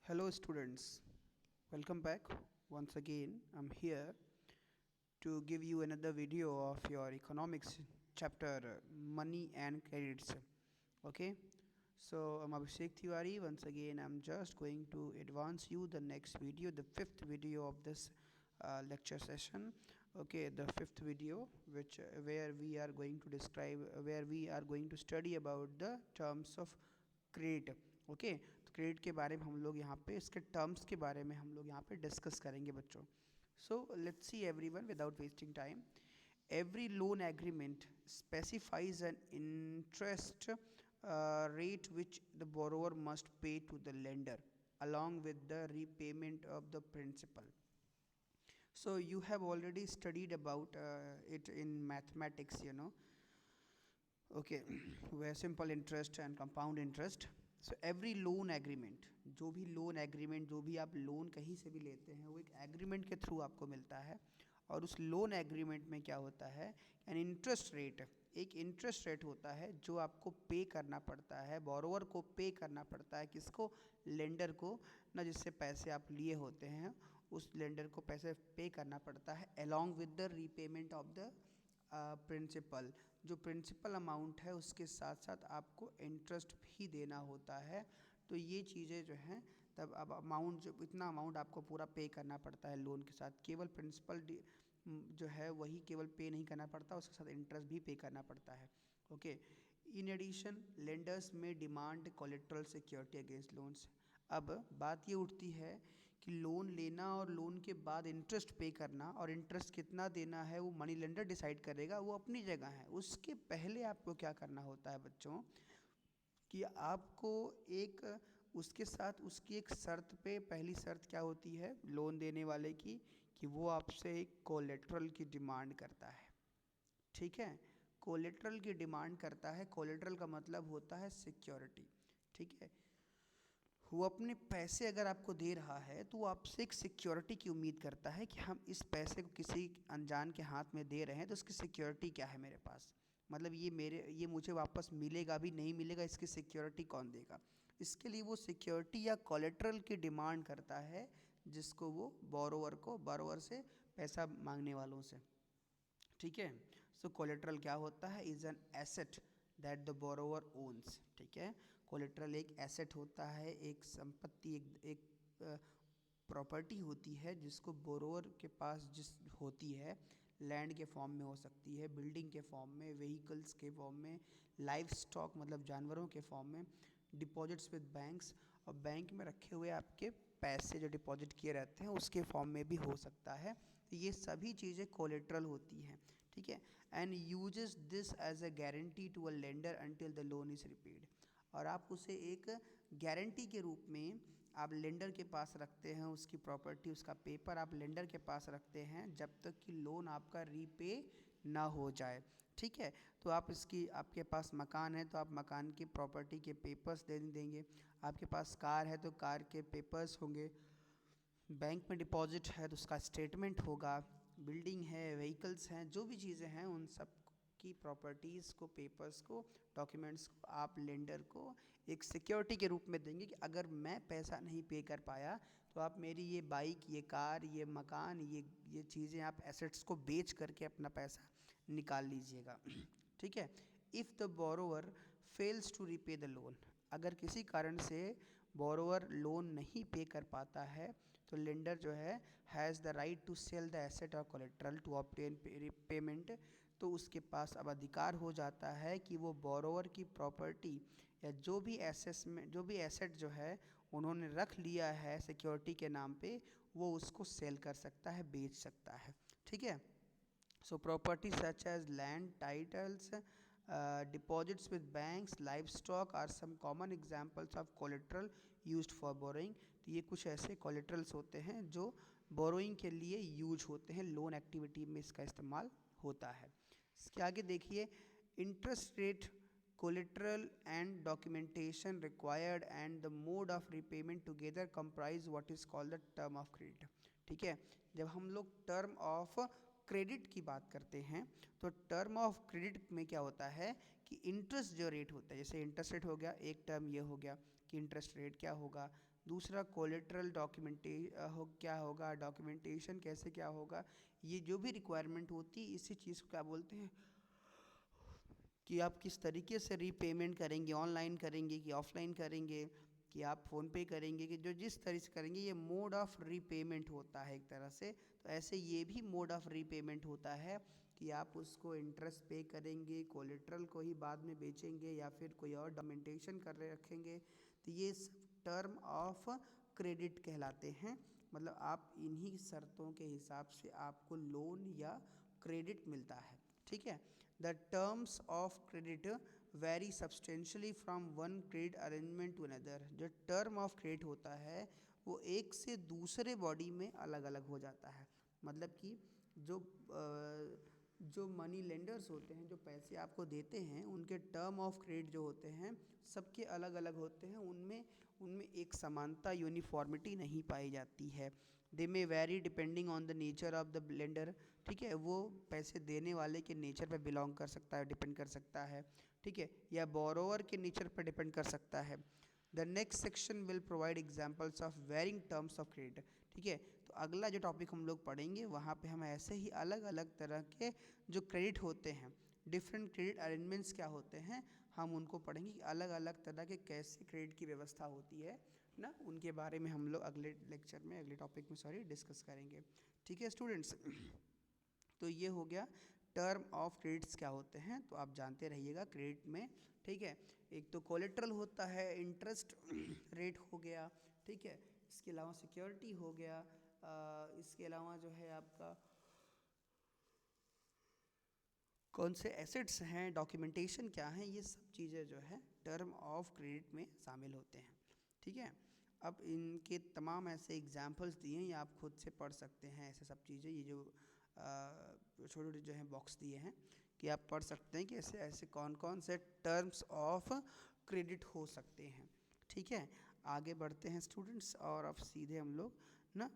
Hello, students. Welcome back. Once again, I'm here to give you another video of your economics chapter money and credits. Okay, so I'm Abhishek Tiwari. Once again, I'm just going to advance you the next video, the fifth video of this lecture session. Okay, the fifth video, which where we are going to describe, where we are going to study about the terms of credit. Okay तो credit के बारे में हम लोग यहाँ पे इसके terms के बारे में हम लोग यहाँ पे डिस्कस करेंगे बच्चों. So let's see everyone without wasting time. Every loan agreement specifies an interest rate which the borrower must pay to the lender along with the repayment of the principal. So you have already studied about it in mathematics, you know. Okay, where simple interest and compound interest. So every loan agreement, जो भी loan agreement, जो भी आप loan कहीं से भी लेते हैं वो एक एग्रीमेंट के थ्रू आपको मिलता है. और उस लोन एग्रीमेंट में क्या होता है, एन इंटरेस्ट रेट, एक इंटरेस्ट रेट होता है जो आपको पे करना पड़ता है, बोरोवर को पे करना पड़ता है. किसको? लेंडर को ना, जिससे पैसे आप लिए होते हैं उस लेंडर को पैसे पे करना पड़ता है along with the repayment of the principal. जो प्रिंसिपल अमाउंट है उसके साथ साथ आपको इंटरेस्ट भी देना होता है. तो ये चीज़ें जो हैं, तब अब अमाउंट, जो इतना अमाउंट आपको पूरा पे करना पड़ता है लोन के साथ. केवल प्रिंसिपल जो है वही केवल पे नहीं करना पड़ता, उसके साथ इंटरेस्ट भी पे करना पड़ता है. ओके, इन एडिशन लेंडर्स में demand collateral security against loans. अब बात ये उठती है कि लोन लेना और लोन के बाद इंटरेस्ट पे करना, और इंटरेस्ट कितना देना है वो मनी लेंडर डिसाइड करेगा, वो अपनी जगह है. उसके पहले आपको क्या करना होता है बच्चों, कि आपको एक उसके साथ उसकी एक शर्त पे, पहली शर्त क्या होती है लोन देने वाले की, कि वो आपसे एक कोलेट्रल की डिमांड करता है. ठीक है, कोलेट्रल की डिमांड करता है. कोलेट्रल का मतलब होता है सिक्योरिटी. ठीक है, वो अपने पैसे अगर आपको दे रहा है तो वो आपसे एक सिक्योरिटी की उम्मीद करता है कि हम इस पैसे को किसी अनजान के हाथ में दे रहे हैं तो उसकी सिक्योरिटी क्या है मेरे पास, मतलब ये मुझे वापस मिलेगा भी नहीं मिलेगा, इसकी सिक्योरिटी कौन देगा. इसके लिए वो सिक्योरिटी या कोलेट्रल की डिमांड करता है, जिसको वो बोरोवर से पैसा मांगने वालों से. ठीक है, सो कोलेट्रल क्या होता है, is an asset that the borrower owns. ठीक है, कोलेट्रल एक एसेट होता है, एक संपत्ति, एक प्रॉपर्टी होती है जिसको बोरोवर के पास जिस होती है. लैंड के फॉर्म में हो सकती है, बिल्डिंग के फॉर्म में, व्हीकल्स के फॉर्म में, लाइफ स्टॉक मतलब जानवरों के फॉर्म में, डिपॉजिट्स विद बैंक्स, और बैंक में रखे हुए आपके पैसे जो डिपॉजिट किए रहते हैं उसके फॉर्म में भी हो सकता है. तो ये सभी चीज़ें कोलेट्रल होती हैं. ठीक है, and uses this as a guarantee to a lender until the loan is repaid. और आप उसे एक गारंटी के रूप में आप लेंडर के पास रखते हैं, उसकी प्रॉपर्टी, उसका पेपर आप लेंडर के पास रखते हैं जब तक कि लोन आपका रीपे ना हो जाए. ठीक है, तो आप इसकी, आपके पास मकान है तो आप मकान की प्रॉपर्टी के पेपर्स दे देंगे, आपके पास कार है तो कार के पेपर्स होंगे, बैंक में डिपॉजिट है तो उसका स्टेटमेंट होगा, बिल्डिंग है, व्हीकल्स हैं, जो भी चीज़ें हैं उन सब की प्रॉपर्टीज़ को, पेपर्स को, डॉक्यूमेंट्स को आप लेंडर को एक सिक्योरिटी के रूप में देंगे कि अगर मैं पैसा नहीं पे कर पाया तो आप मेरी ये बाइक, ये कार, ये मकान, ये चीज़ें आप एसेट्स को बेच करके अपना पैसा निकाल लीजिएगा. ठीक है, if the borrower fails to repay the loan, अगर किसी कारण से बोरोवर लोन नहीं पे कर पाता है तो लेंडर जो है has the right to sell the asset और कोलेट्रल टू ऑब्टेन पेमेंट. तो उसके पास अब अधिकार हो जाता है कि वो बोरोवर की प्रॉपर्टी या जो भी एसेट जो है उन्होंने रख लिया है सिक्योरिटी के नाम पे, वो उसको सेल कर सकता है, बेच सकता है. ठीक है, so property such as land, titles, deposits with banks, livestock are some common examples of collateral used for borrowing. तो ये कुछ ऐसे collaterals होते हैं जो borrowing के लिए यूज होते हैं, लोन एक्टिविटी में इसका इस्तेमाल होता है. इसके आगे देखिए, interest rate, collateral and documentation required and the mode of repayment together comprise what is called the term of credit. ठीक है, जब हम लोग टर्म ऑफ क्रेडिट की बात करते हैं तो टर्म ऑफ क्रेडिट में क्या होता है कि इंटरेस्ट जो रेट होता है, जैसे इंटरेस्ट रेट हो गया, एक टर्म ये हो गया कि इंटरेस्ट रेट क्या होगा, दूसरा कोलेट्रल क्या होगा, डॉक्यूमेंटेशन कैसे क्या होगा, ये जो भी रिक्वायरमेंट होती है इसी चीज़ को क्या बोलते हैं कि आप किस तरीके से रीपेमेंट करेंगे, ऑनलाइन करेंगे कि ऑफलाइन करेंगे, कि आप फ़ोन पे करेंगे, कि जो जिस तरह से करेंगे, ये मोड ऑफ रीपेमेंट होता है एक तरह से। तो ऐसे ये भी मोड ऑफ रीपेमेंट होता है कि आप उसको इंटरेस्ट पे करेंगे, कोलेट्रल को ही बाद में बेचेंगे या फिर कोई और डॉक्यूमेंटेशन कर रहे रखेंगे। तो ये टर्म ऑफ क्रेडिट कहलाते हैं। मतलब आप इन्हीं शर्तों के हिसाब से आपको लोन या क्रेडिट मिलता है। ठीक है। The terms of credit vary substantially from one credit arrangement to another. जो टर्म ऑफ क्रेडिट होता है वो एक से दूसरे बॉडी में अलग अलग हो जाता है। मतलब कि जो जो मनी लेंडर्स होते हैं, जो पैसे आपको देते हैं, उनके टर्म ऑफ क्रेडिट जो होते हैं सबके अलग अलग होते हैं। उनमें उनमें एक समानता, यूनिफॉर्मिटी नहीं पाई जाती है। They may vary depending on the nature of the lender. ठीक है, वो पैसे देने वाले के नेचर पर बिलोंग कर सकता है, डिपेंड कर सकता है। ठीक है, या बोरोवर के नेचर पर डिपेंड कर सकता है। The next section will provide examples of varying terms of credit. ठीक है, तो अगला जो टॉपिक हम लोग पढ़ेंगे वहाँ पे हम ऐसे ही अलग अलग तरह के जो क्रेडिट होते हैं, डिफरेंट क्रेडिट अरेंजमेंट्स क्या होते हैं, हम उनको पढ़ेंगे कि अलग अलग तरह के कैसे क्रेडिट की व्यवस्था होती है ना, उनके बारे में हम लोग अगले लेक्चर में, अगले टॉपिक में डिस्कस करेंगे। ठीक है स्टूडेंट्स, तो ये हो गया टर्म ऑफ क्रेडिट्स क्या होते हैं, तो आप जानते रहिएगा क्रेडिट में। ठीक है, एक तो कोलेट्रल होता है, इंटरेस्ट रेट हो गया। ठीक है, इसके अलावा सिक्योरिटी हो गया, इसके अलावा जो है आपका कौन से एसेट्स हैं, डॉक्यूमेंटेशन क्या हैं, ये सब चीज़ें जो है टर्म ऑफ क्रेडिट में शामिल होते हैं। ठीक है, अब इनके तमाम ऐसे एग्जांपल्स दिए हैं, ये आप खुद से पढ़ सकते हैं ऐसे सब चीज़ें। ये जो छोटे छोटे जो हैं बॉक्स दिए हैं कि आप पढ़ सकते हैं कि ऐसे ऐसे कौन कौन से टर्म्स ऑफ क्रेडिट हो सकते हैं। ठीक है, आगे बढ़ते हैं स्टूडेंट्स, और अब सीधे हम लोग ना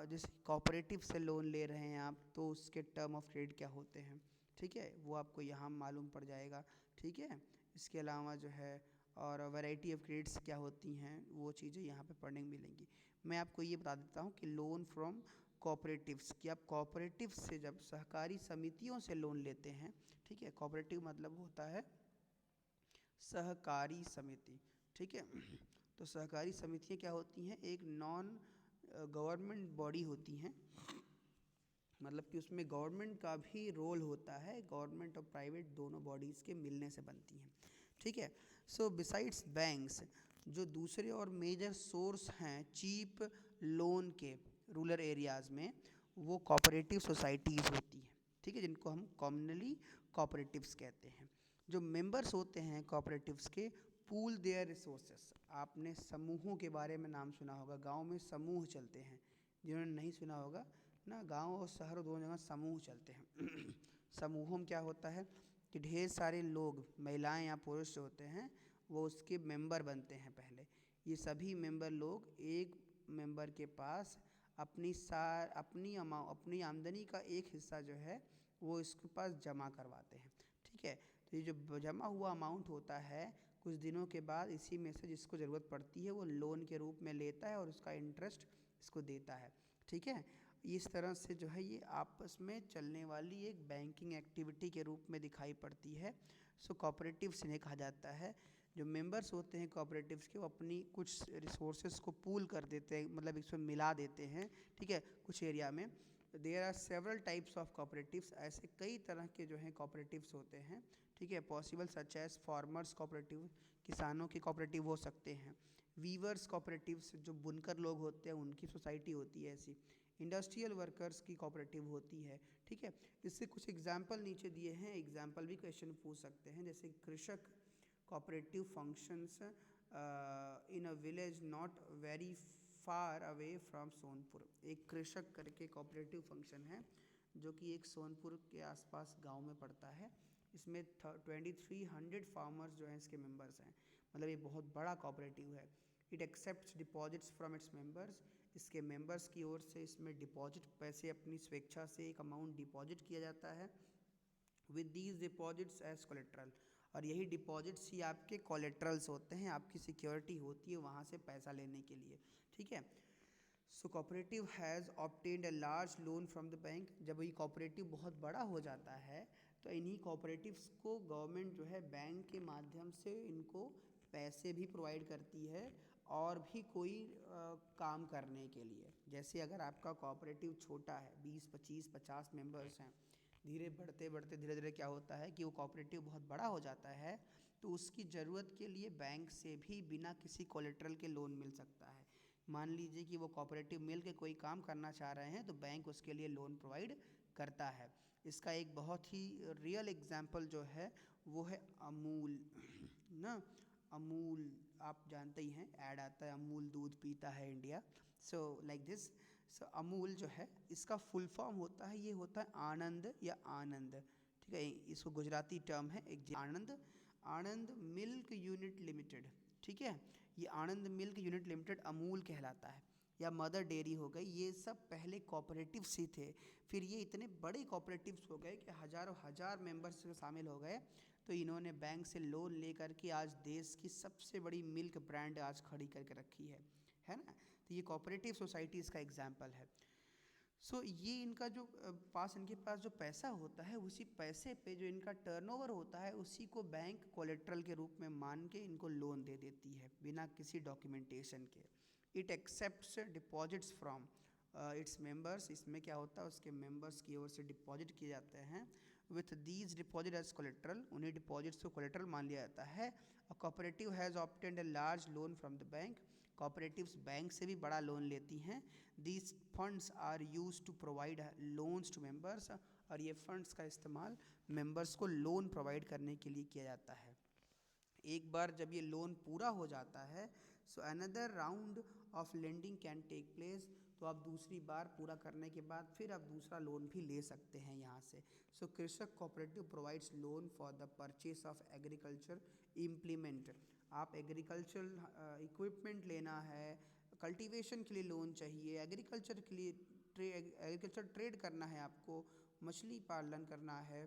जैसे कोऑपरेटिव से लोन ले रहे हैं आप, तो उसके टर्म ऑफ क्रेडिट क्या होते हैं। ठीक है, वो आपको यहाँ मालूम पड़ जाएगा। ठीक है, इसके अलावा जो है और वैरायटी ऑफ क्रेडिट्स क्या होती हैं, वो चीज़ें यहाँ पे पढ़ने को मिलेंगी। मैं आपको ये बता देता हूँ कि लोन फ्रॉम कोऑपरेटिव्स, कि आप कोऑपरेटिव से जब सहकारी समितियों से लोन लेते हैं। ठीक है, कोऑपरेटिव मतलब होता है सहकारी समिति। ठीक है, तो सहकारी समितियाँ क्या होती हैं, एक नॉन गवर्नमेंट बॉडी होती हैं, मतलब कि उसमें गवर्नमेंट का भी रोल होता है, गवर्नमेंट और प्राइवेट दोनों बॉडीज़ के मिलने से बनती हैं। ठीक है, सो बिसाइड्स बैंक्स, जो दूसरे और मेजर सोर्स हैं चीप लोन के रूरल एरियाज़ में, वो कोऑपरेटिव सोसाइटीज़ होती हैं। ठीक है, जिनको हम कॉमनली कोऑपरेटिव्स कहते हैं। जो मेंबर्स होते हैं कोऑपरेटिव्स के, पूल देयर रिसोर्सेस। आपने समूहों के बारे में नाम सुना होगा, गांव में समूह चलते हैं, जिन्होंने नहीं सुना होगा ना, गांव और शहर दोनों जगह समूह चलते हैं। समूहों में क्या होता है कि ढेर सारे लोग, महिलाएं या पुरुष जो होते हैं, वो उसके मेंबर बनते हैं पहले। ये सभी मेंबर लोग एक मेंबर के पास अपनी आमदनी का एक हिस्सा जो है वो इसके पास जमा करवाते हैं। ठीक है, तो ये जो जमा हुआ अमाउंट होता है, कुछ दिनों के बाद इसी में से जिसको ज़रूरत पड़ती है वो लोन के रूप में लेता है और उसका इंटरेस्ट इसको देता है। ठीक है, इस तरह से जो है ये आपस में चलने वाली एक बैंकिंग एक्टिविटी के रूप में दिखाई पड़ती है। सो कोऑपरेटिव्स इन्हें कहा जाता है। जो मेंबर्स होते हैं कोऑपरेटिव्स के, वो अपनी कुछ रिसोर्सेज को पूल कर देते हैं, मतलब इसमें मिला देते हैं। ठीक है, कुछ एरिया में there are several types of cooperatives, ऐसे कई तरह के जो हैं कोऑपरेटिव्स होते हैं। ठीक है, possible such as farmers cooperative, किसानों के कोऑपरेटिव हो सकते हैं। वीवर्स कोऑपरेटिव्स, जो बुनकर लोग होते हैं उनकी सोसाइटी होती है ऐसी। इंडस्ट्रियल वर्कर्स की कोऑपरेटिव होती है। ठीक है, इससे कुछ एग्जाम्पल नीचे दिए हैं, एग्जाम्पल भी क्वेश्चन पूछ सकते हैं। जैसे कृषक cooperative functions in a village not very far away from Sonpur. एक कृषक करके कोऑपरेटिव फंक्शन है जो कि एक सोनपुर के आसपास गांव में पड़ता है। इसमें 2300 फार्मर्स जो हैं इसके मेंबर्स हैं, मतलब ये बहुत बड़ा कोऑपरेटिव है। It accepts deposits from its members, इसके मेंबर्स की ओर से इसमें डिपॉजिट, पैसे अपनी स्वेच्छा से एक अमाउंट डिपॉजिट किया जाता है। With these deposits as collateral, और यही डिपॉजिट्स ही आपके कोलेट्रल्स होते हैं, आपकी सिक्योरिटी होती है वहाँ से पैसा लेने के लिए, ठीक है। सो cooperative has obtained a large loan from the bank. जब ये कोऑपरेटिव बहुत बड़ा हो जाता है तो इन्हीं कोऑपरेटिव्स को गवर्नमेंट जो है बैंक के माध्यम से इनको पैसे भी प्रोवाइड करती है और भी कोई काम करने के लिए। जैसे अगर आपका कोऑपरेटिव छोटा है, 20, 25, 50 मेंबर्स हैं, धीरे बढ़ते बढ़ते धीरे धीरे क्या होता है कि वो कोऑपरेटिव बहुत बड़ा हो जाता है, तो उसकी ज़रूरत के लिए बैंक से भी बिना किसी कोलेट्रल के लोन मिल सकता है। मान लीजिए कि वो कोऑपरेटिव मिल के कोई काम करना चाह रहे हैं तो बैंक उसके लिए लोन प्रोवाइड करता है। इसका एक बहुत ही रियल एग्जांपल जो है वो है अमूल ना। अमूल आप जानते ही हैं, ऐड आता है अमूल दूध पीता है इंडिया, सो लाइक दिस। सो अमूल जो है इसका फुल फॉर्म होता है, ये होता है आनंद या आनंद, ठीक है। इसको गुजराती टर्म है एक आनंद, आनंद मिल्क यूनिट लिमिटेड, ठीक है। ये आनंद मिल्क यूनिट लिमिटेड अमूल कहलाता है, या मदर डेयरी हो गई। ये सब पहले कोऑपरेटिव्स ही थे, फिर ये इतने बड़े कोऑपरेटिव्स हो गए कि हज़ारों हज़ार मेंबर्स शामिल हो गए, तो इन्होंने बैंक से लोन लेकर के आज देश की सबसे बड़ी मिल्क ब्रांड आज खड़ी करके रखी है ना। तो ये कोऑपरेटिव सोसाइटी इसका एग्जाम्पल है। सो ये इनका जो इनके पास जो पैसा होता है, उसी पैसे पे जो इनका टर्नओवर होता है उसी को बैंक कोलेट्रल के रूप में मान के इनको लोन दे देती है बिना किसी डॉक्यूमेंटेशन के। It accepts deposits from its members. इसमें क्या होता है, उसके मेंबर्स की ओर से डिपॉजिट किए जाते हैं। With these deposit as collateral, उन्हीं डिपॉजिट्स को कोलेट्रल मान लिया जाता है। A cooperative has obtained a large loan from the bank. Cooperatives bank से भी बड़ा लोन लेती हैं। These funds are use to provide loans to members, और ये फंड्स का इस्तेमाल मेंबर्स को लोन प्रोवाइड करने के लिए किया जाता है। एक बार जब ये लोन पूरा हो जाता है, so another round of lending can take place, तो आप दूसरी बार पूरा करने के बाद फिर आप दूसरा लोन भी ले सकते हैं यहाँ से। सो कृषक cooperative provides loan for the purchase of agriculture implement. आप एग्रीकल्चरल इक्विपमेंट लेना है, कल्टीवेशन के लिए लोन चाहिए, एग्रीकल्चर के लिए एग्रीकल्चर ट्रेड करना है आपको, मछली पालन करना है,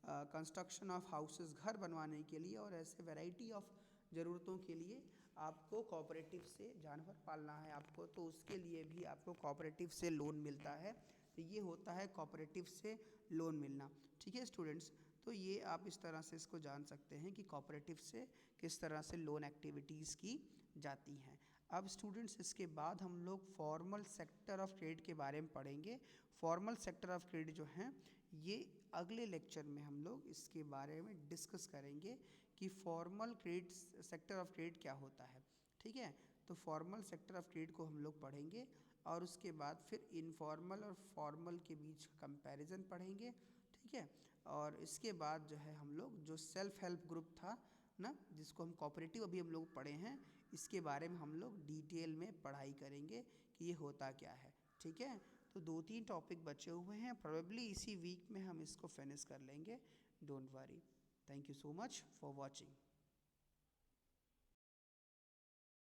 कंस्ट्रक्शन ऑफ हाउसेस घर बनवाने के लिए, और ऐसे वैरायटी ऑफ ज़रूरतों के लिए आपको कोऑपरेटिव से जानवर पालना है आपको, तो उसके लिए भी आपको कोऑपरेटिव से लोन मिलता है। तो ये होता है कोऑपरेटिव से लोन मिलना, ठीक है स्टूडेंट्स। तो ये आप इस तरह से इसको जान सकते हैं कि कोऑपरेटिव से किस तरह से लोन एक्टिविटीज़ की जाती हैं। अब स्टूडेंट्स इसके बाद हम लोग फॉर्मल सेक्टर ऑफ क्रेडिट के बारे में पढ़ेंगे। फॉर्मल सेक्टर ऑफ क्रेडिट जो हैं ये अगले लेक्चर में हम लोग इसके बारे में डिस्कस करेंगे कि formal credit sector of credit क्या होता है, ठीक है। तो फॉर्मल सेक्टर ऑफ क्रेडिट को हम लोग पढ़ेंगे और उसके बाद फिर इनफॉर्मल और फॉर्मल के बीच कंपैरिजन पढ़ेंगे, ठीक है। और इसके बाद जो है हम लोग जो सेल्फ हेल्प ग्रुप था ना, जिसको हम कोऑपरेटिव अभी हम लोग पढ़े हैं, इसके बारे में हम लोग डिटेल में पढ़ाई करेंगे कि ये होता क्या है, ठीक है। तो 2-3 टॉपिक बचे हुए हैं, प्रोबेबली इसी वीक में हम इसको फिनिश कर लेंगे, don't worry. Thank you so much for watching.